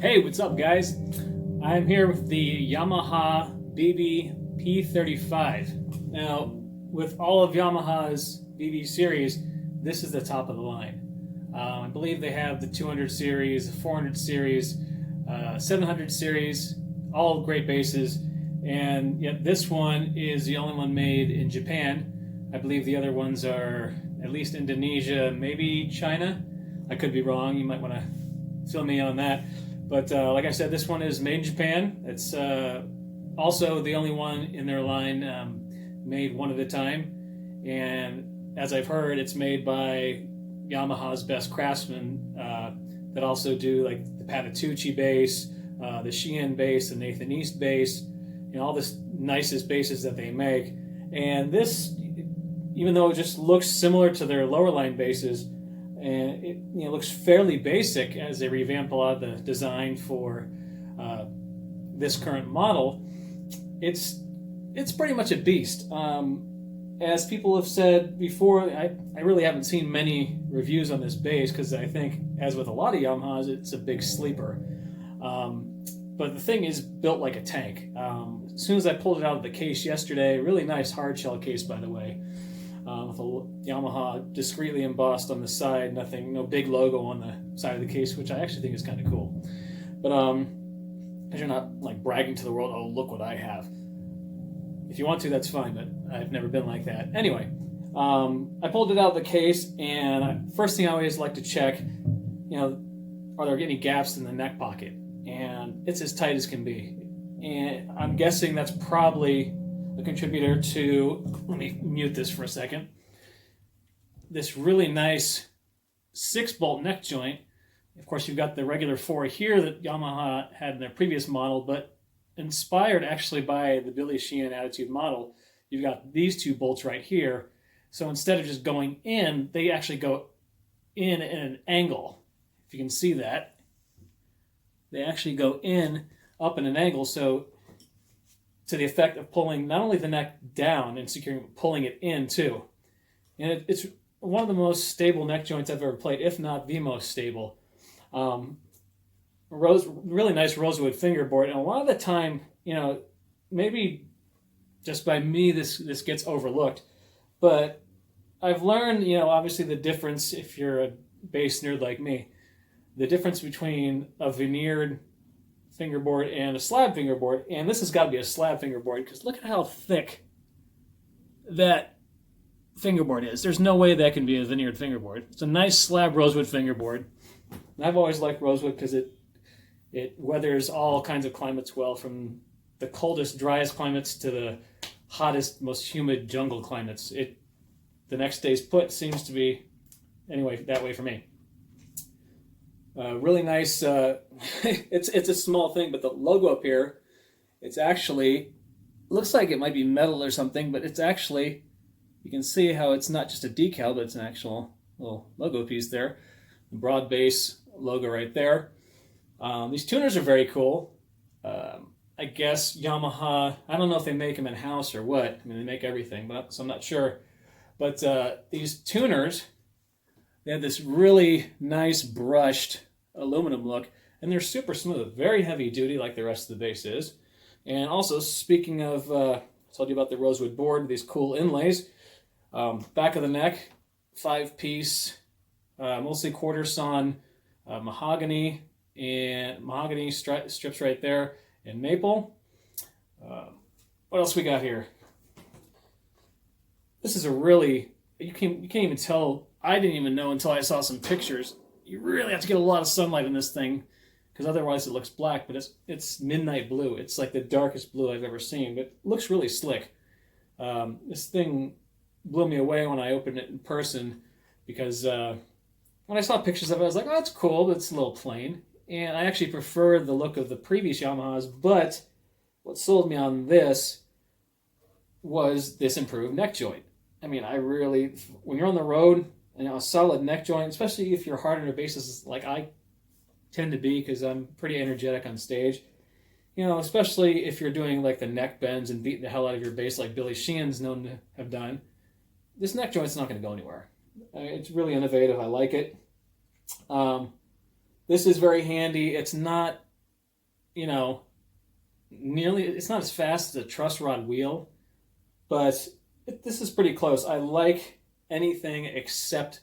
Hey, what's up, guys? I'm here with the Yamaha BBP35. Now, with all of Yamaha's BB series, this is the top of the line. I believe they have the 200 series, 400 series, 700 series, all great bases, and yet this one is the only one made in Japan. I believe the other ones are at least Indonesia, maybe China. I could be wrong. You might want to fill me on that. But like I said, this one is made in Japan. It's also the only one in their line made one at a time. And as I've heard, it's made by Yamaha's best craftsmen that also do like the Patitucci bass, the Sheehan bass, the Nathan East bass, all this nicest basses that they make. And this, even though it just looks similar to their lower line basses, and it looks fairly basic as they revamp a lot of the design for this current model, it's pretty much a beast. As people have said before, I really haven't seen many reviews on this bass because I think, as with a lot of Yamahas, it's a big sleeper. But the thing is built like a tank. As soon as I pulled it out of the case yesterday, really nice hard shell case, by the way, with a Yamaha discreetly embossed on the side, no big logo on the side of the case, which I actually think is kind of cool. But because you're not like bragging to the world, oh, look what I have. If you want to, that's fine, but I've never been like that. Anyway, I pulled it out of the case, and first thing I always like to check, are there any gaps in the neck pocket? And it's as tight as can be. And I'm guessing that's probably a contributor to, let me mute this for a second, this really nice 6-bolt neck joint. Of course, you've got the regular 4 here that Yamaha had in their previous model, but inspired actually by the Billy Sheehan Attitude model, you've got these 2 bolts right here. So instead of just going in, they actually go in an angle. If you can see that, they actually go up in an angle, so to the effect of pulling not only the neck down and securing, but pulling it in too. And it's one of the most stable neck joints I've ever played, if not the most stable. Really nice Rosewood fingerboard, and a lot of the time, maybe just by me this gets overlooked, but I've learned, obviously the difference, if you're a bass nerd like me, the difference between a veneered fingerboard and a slab fingerboard, and this has got to be a slab fingerboard because look at how thick that fingerboard is. There's no way that can be a veneered fingerboard. It's a nice slab Rosewood fingerboard, and I've always liked Rosewood because it weathers all kinds of climates well, from the coldest, driest climates to the hottest, most humid jungle climates. The next day's put seems to be, anyway, that way for me. Really nice. It's a small thing, but the logo up here, it's actually, looks like it might be metal or something, but it's actually, you can see how it's not just a decal, but it's an actual little logo piece there. The broad base logo right there. These tuners are very cool. I guess Yamaha, I don't know if they make them in-house or what. I mean, they make everything, so I'm not sure. But these tuners, they have this really nice brushed aluminum look, and they're super smooth, very heavy duty like the rest of the bass is. And also, speaking of, I told you about the Rosewood board, these cool inlays. Back of the neck, 5-piece, mostly quarter sawn mahogany, and mahogany strips right there, and maple. What else we got here? This is a really, you can't even tell, I didn't even know until I saw some pictures. You really have to get a lot of sunlight on this thing because otherwise it looks black, but it's midnight blue. It's like the darkest blue I've ever seen, but it looks really slick. This thing blew me away when I opened it in person because when I saw pictures of it, I was like, oh, it's cool, but it's a little plain. And I actually prefer the look of the previous Yamahas, but what sold me on this was this improved neck joint. I mean, when you're on the road, a solid neck joint, especially if you're hard on your basses like I tend to be because I'm pretty energetic on stage, especially if you're doing like the neck bends and beating the hell out of your bass like Billy Sheehan's known to have done, this neck joint's not going to go anywhere. It's really innovative. I like it. This is very handy. It's not you know, nearly, it's not as fast as a truss rod wheel, but this is pretty close. I like anything except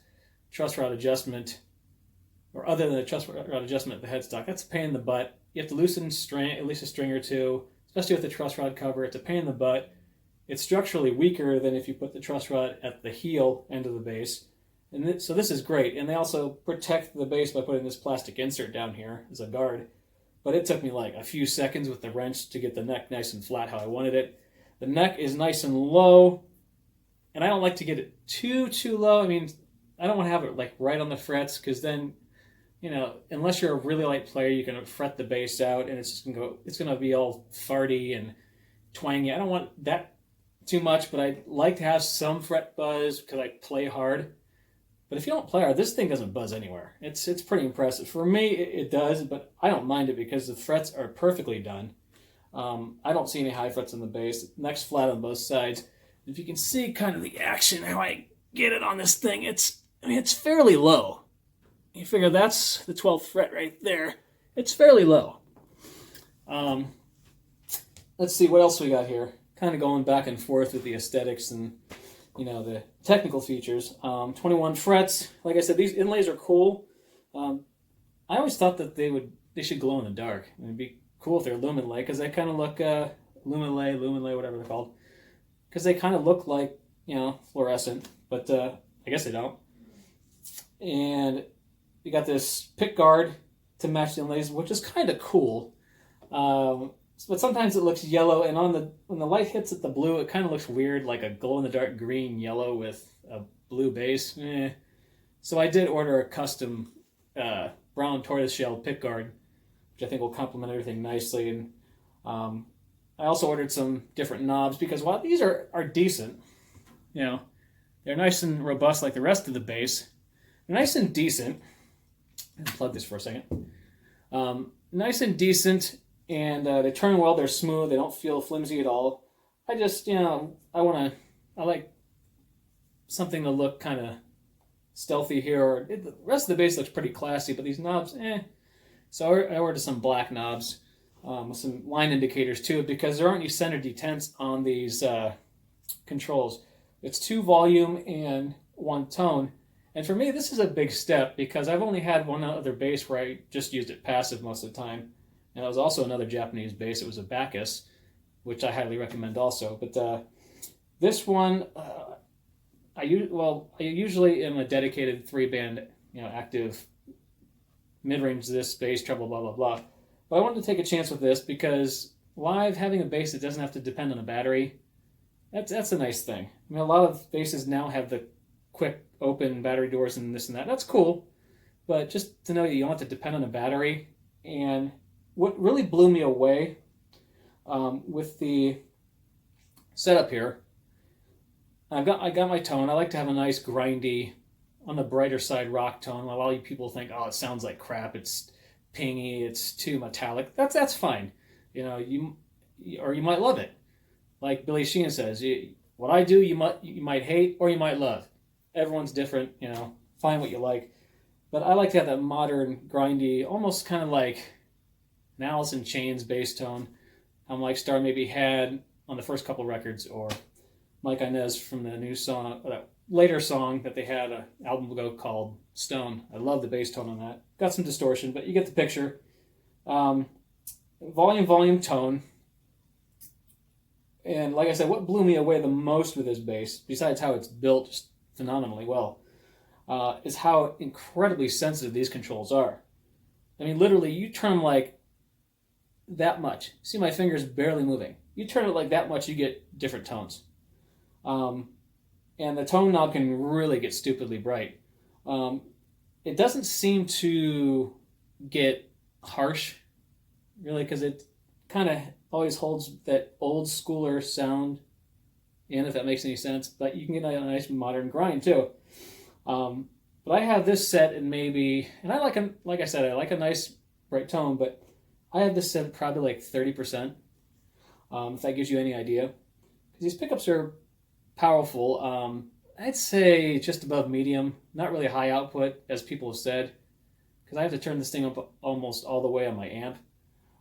truss rod adjustment, or other than the truss rod adjustment at the headstock. That's a pain in the butt. You have to loosen string, at least a string or two, especially with the truss rod cover. It's a pain in the butt. It's structurally weaker than if you put the truss rod at the heel end of the bass. And so this is great. And they also protect the bass by putting this plastic insert down here as a guard. But it took me like a few seconds with the wrench to get the neck nice and flat how I wanted it. The neck is nice and low, and I don't like to get it too low. I mean, I don't want to have it like right on the frets, because then, you know, unless you're a really light player, you can fret the bass out, and it's gonna be all farty and twangy. I don't want that too much, but I like to have some fret buzz because I play hard. But if you don't play hard, this thing doesn't buzz anywhere. It's pretty impressive. For me, it does, but I don't mind it because the frets are perfectly done. I don't see any high frets on the bass. Neck's flat on both sides. If you can see kind of the action, how I get it on this thing, it's fairly low. You figure that's the 12th fret right there. It's fairly low. Let's see what else we got here. Kind of going back and forth with the aesthetics and, you know, the technical features. 21 frets. Like I said, these inlays are cool. I always thought that they should glow in the dark. It'd be cool if they're luminlay, because they kind of look luminlay, whatever they're called, because they kind of look like, you know, fluorescent, but I guess they don't. And you got this pick guard to match the inlays, which is kind of cool. But sometimes it looks yellow, and when the light hits at the blue, it kind of looks weird, like a glow-in-the-dark green yellow with a blue base. So I did order a custom brown tortoiseshell pick guard, which I think will complement everything nicely. And I also ordered some different knobs, because while these are decent, you know, they're nice and robust like the rest of the bass. They're nice and decent. Unplug this for a second. Nice and decent. And they turn well, they're smooth, they don't feel flimsy at all. I just, you know, I like something to look kind of stealthy here. The rest of the bass looks pretty classy, but these knobs, So I ordered some black knobs with some line indicators too, because there aren't any center detents on these controls. It's 2 volume and 1 tone. And for me, this is a big step, because I've only had one other bass where I just used it passive most of the time. And it was also another Japanese bass. It was a Bacchus, which I highly recommend also. But this one, I usually am a dedicated 3-band, you know, active mid-range this bass, treble, blah, blah, blah. But I wanted to take a chance with this, because live, having a bass that doesn't have to depend on a battery, that's a nice thing. I mean, a lot of basses now have the quick open battery doors and this and that. That's cool. But just to know you don't have to depend on a battery. And what really blew me away with the setup here, I got my tone. I like to have a nice grindy, on the brighter side, rock tone. A lot of people think, oh, it sounds like crap. It's pingy. It's too metallic. That's fine. You know, you might love it. Like Billy Sheehan says, what I do, you might hate or you might love. Everyone's different. You know, find what you like. But I like to have that modern, grindy, almost kind of like an Alice in Chains bass tone. Like Starr maybe had on the first couple records, or Mike Inez from the new song, later song that they had an album ago called Stone. I love the bass tone on that. Got some distortion, but you get the picture. Volume, tone. And like I said, what blew me away the most with this bass, besides how it's built just phenomenally well, is how incredibly sensitive these controls are. I mean, literally, you turn them like that much. See my fingers barely moving. You turn it like that much, you get different tones. And the tone knob can really get stupidly bright. It doesn't seem to get harsh, really, because it kind of always holds that old schooler sound in, if that makes any sense. But you can get a nice modern grind too. But I have this set in maybe, and I like I said, I like a nice bright tone, but I have this set probably like 30%, if that gives you any idea. Because these pickups are powerful. I'd say just above medium, not really high output, as people have said, because I have to turn this thing up almost all the way on my amp.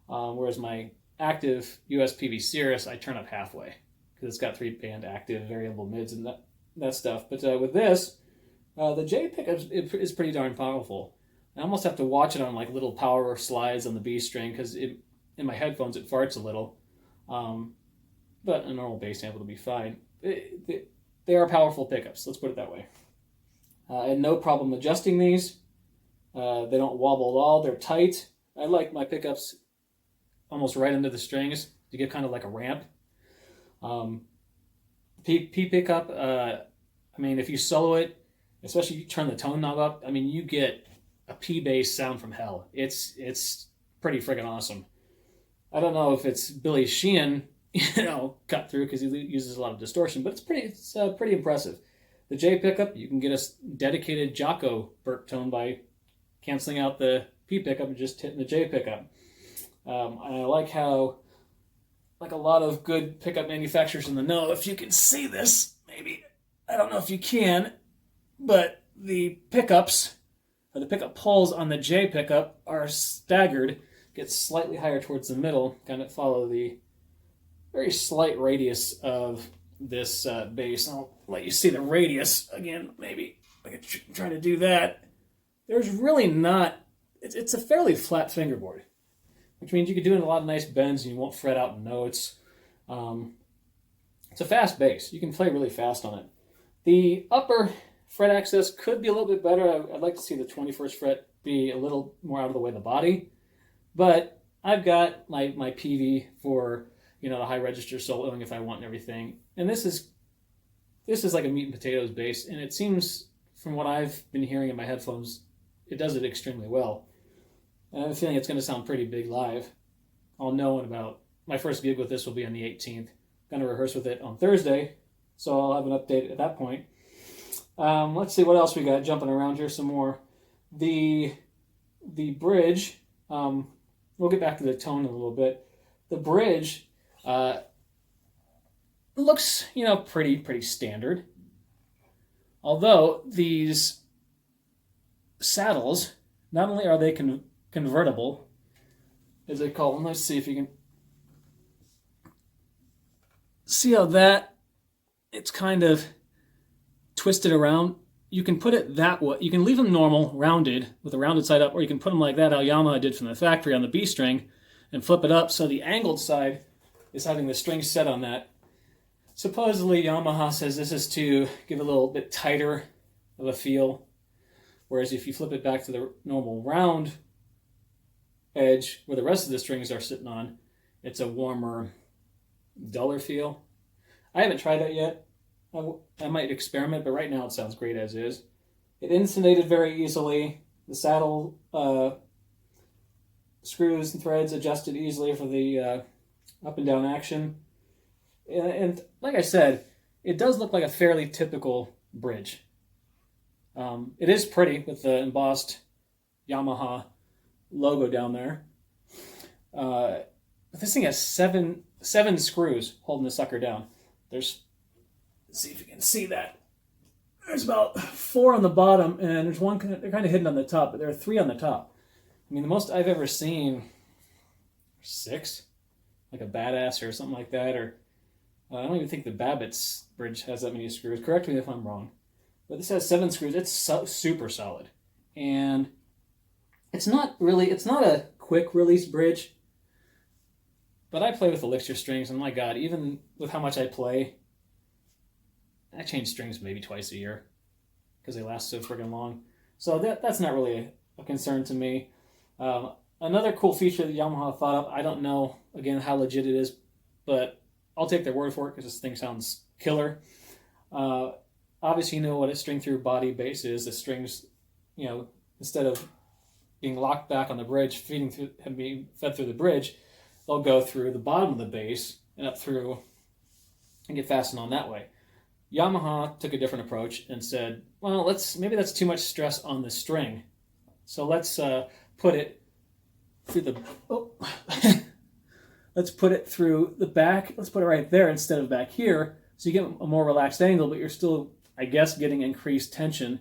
whereas my active US PV Cirrus, I turn up halfway because it's got 3-band active variable mids and that stuff. But with this, the J pickup is pretty darn powerful. I almost have to watch it on like little power slides on the B string because in my headphones it farts a little. But a normal bass amp will be fine. They are powerful pickups, let's put it that way. I had no problem adjusting these. They don't wobble at all, they're tight. I like my pickups almost right into the strings to give kind of like a ramp. P pickup, I mean, if you solo it, especially if you turn the tone knob up, I mean, you get a P bass sound from hell. It's pretty friggin' awesome. I don't know if it's Billy Sheehan, cut through because he uses a lot of distortion, but it's pretty impressive. The J pickup, you can get a dedicated Jocko burp tone by canceling out the P pickup and just hitting the J pickup. I like how, like a lot of good pickup manufacturers in the know, if you can see this, maybe, I don't know if you can, but the pickups, or the pickup pulls on the J pickup are staggered, get slightly higher towards the middle, kind of follow the very slight radius of this bass. I'll let you see the radius again, maybe. I could try to do that. There's really not, it's a fairly flat fingerboard, which means you can do it in a lot of nice bends and you won't fret out notes. It's a fast bass. You can play really fast on it. The upper fret access could be a little bit better. I'd like to see the 21st fret be a little more out of the way of the body, but I've got my PV for the high register soloing if I want and everything. And this is like a meat and potatoes bass, and it seems from what I've been hearing in my headphones, it does it extremely well. And I have a feeling it's going to sound pretty big live. I'll know in about, my first gig with this will be on the 18th. I'm going to rehearse with it on Thursday, so I'll have an update at that point. Let's see what else we got jumping around here some more. The bridge, we'll get back to the tone in a little bit. The bridge looks, pretty standard. Although these saddles, not only are they convertible, as they call them, let's see if you can see how it's kind of twisted around. You can put it that way. You can leave them normal, rounded, with a rounded side up, or you can put them like that, how Yamaha did from the factory on the B string, and flip it up so the angled side is having the string set on that. Supposedly Yamaha says this is to give a little bit tighter of a feel, whereas if you flip it back to the normal round edge where the rest of the strings are sitting on, it's a warmer, duller feel. I haven't tried that yet. I might experiment, but right now it sounds great as is. It insulated very easily. The saddle screws and threads adjusted easily for the up and down action. And like I said, it does look like a fairly typical bridge. It is pretty with the embossed Yamaha logo down there. But this thing has seven screws holding the sucker down. Let's see if you can see that. There's about 4 on the bottom, and there's one, they're kind of hidden on the top, but there are 3 on the top. I mean, the most I've ever seen, 6, like a Badass or something like that, or I don't even think the Babbitt's bridge has that many screws. Correct me if I'm wrong. But this has 7 screws. It's super solid. And it's not a quick release bridge, but I play with elixir strings, and my God, even with how much I play, I change strings maybe twice a year because they last so friggin' long. So that's not really a concern to me. Another cool feature that Yamaha thought of, I don't know, again, how legit it is, but I'll take their word for it because this thing sounds killer. Obviously, you know what a string-through body bass is. The strings, instead of being locked back on the bridge, being fed through the bridge, they'll go through the bottom of the bass and up through and get fastened on that way. Yamaha took a different approach and said, well, maybe that's too much stress on the string. So let's put it through let's put it through the back. Let's put it right there instead of back here. So you get a more relaxed angle, but you're still, I guess, getting increased tension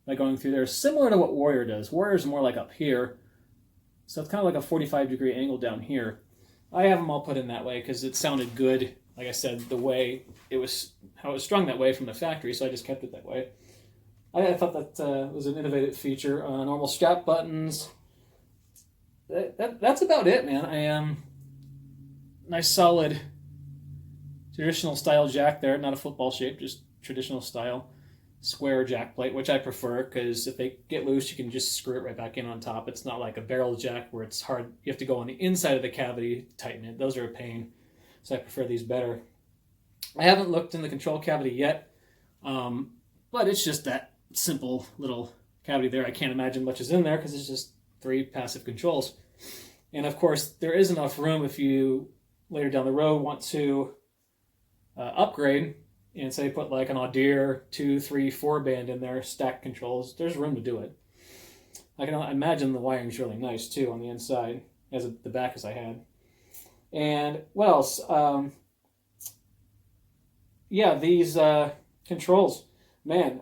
by going through there. Similar to what Warrior does. Warrior's more like up here. So it's kind of like a 45-degree angle down here. I have them all put in that way because it sounded good. Like I said, the way it was, how it was strung that way from the factory, so I just kept it that way. I thought that was an innovative feature. Normal strap buttons. That's about it, man. I am nice solid traditional style jack there, not a football shape, just traditional style square jack plate, which I prefer because if they get loose, you can just screw it right back in on top. It's not like a barrel jack where it's hard. You have to go on the inside of the cavity to tighten it. Those are a pain, so I prefer these better. I haven't looked in the control cavity yet, but it's just that simple little cavity there. I can't imagine much is in there because it's just 3 passive controls. And of course, there is enough room if you later down the road want to upgrade and say put like an Audir 2, 3, 4 band in there, stack controls. There's room to do it. I can imagine the wiring's really nice too on the inside, as the back as I had. And what else? Yeah, these controls, man.